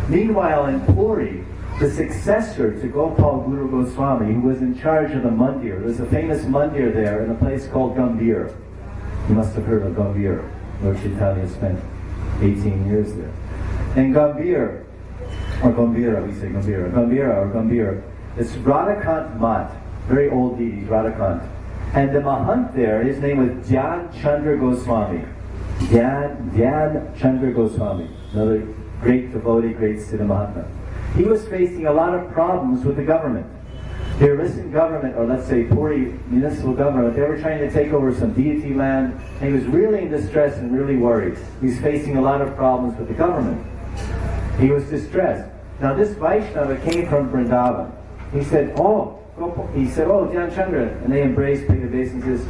Meanwhile, in Puri, the successor to Gopal Guru Goswami, who was in charge of the mandir, there's a famous mandir there in a place called Gambhir. You must have heard of Gambhir. Lord Chaitanya spent 18 years there. And Gambhir, or Gambhira, we say Gambhira, Gambhira or Gambhir, it's Radhakant Mat, very old deity, Radhakant. And the Mahant there, his name was Dhyan Chandra Goswami. Dhyan Chandra Goswami, another great devotee, great Siddha Mahatma. He was facing a lot of problems with the government. The Arisan government, or let's say Puri municipal government, they were trying to take over some deity land, and he was really in distress and really worried. He's facing a lot of problems with the government. He was distressed. Now this Vaishnava came from Vrindavan. He said, oh, Dhyan Chandra, and they embraced, paid obeisances.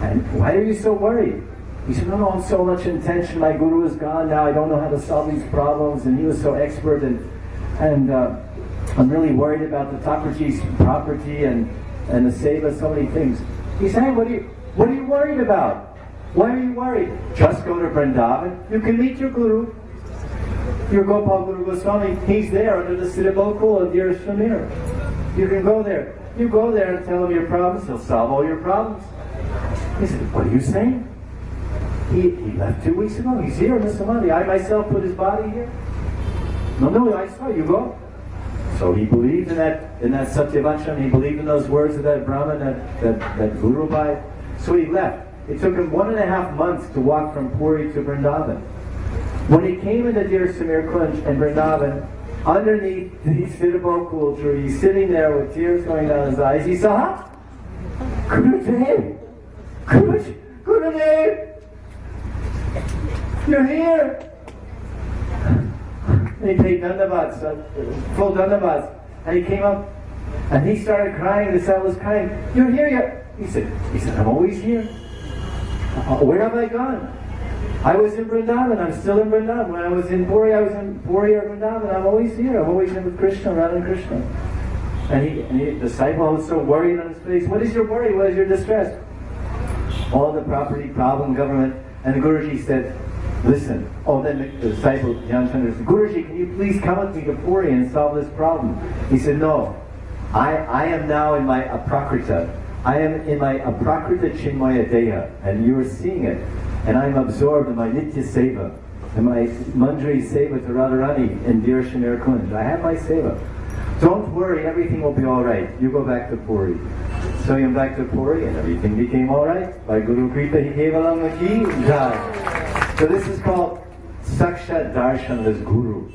And why are you so worried? He said, no, I'm so much in tension, my guru is gone now, I don't know how to solve these problems, and he was so expert, and I'm really worried about the Thakurji's property and the seva, so many things. He said, hey, what are you worried about? Why are you worried? Just go to Vrindavan, you can meet your guru, your Gopal Guru Goswami, he's there under the Siddha Gokul of Dear Shamir. You can go there. You go there and tell him your problems, he'll solve all your problems. He said, what are you saying? He left 2 weeks ago, he's here in the Samadhi. I myself put his body here. No, I saw you go. So he believed in that Satyavachan, he believed in those words of that Brahman, that Guru Bhai. So he left. It took him 1.5 months to walk from Puri to Vrindavan. When he came into Dear Samir Kunj and Vrindavan, underneath the Siddha Gokul tree, he's sitting there with tears going down his eyes, he saw, Gurudev! Gurudev! You're here! And he paid dandavats, full dandavats, and he came up and he started crying, the disciple was crying, you're here yet? He said, I'm always here. Where have I gone? I was in Vrindavan, I'm still in Vrindavan. When I was in Puri or Vrindavan, I'm always here. I'm always in with Krishna, Radha and Krishna. And the disciple was so worried on his face. What is your worry? What is your distress? All the property, problem, government. And the Guruji said, listen. Oh, then the disciple, Dhyan Chandra, said, Guruji, can you please come with me to Puri and solve this problem? He said, no. I am now in my aprakrita. I am in my aprakrita chinmaya deha. And you are seeing it. And I'm absorbed in my nitya seva, in my mandri seva to Radharani in Dear Shamir Kunj. I have my seva. Don't worry, everything will be alright. You go back to Puri. So he went back to Puri and everything became alright. By Guru Krita he gave along the key. So this is called Sakshat Darshan as Guru.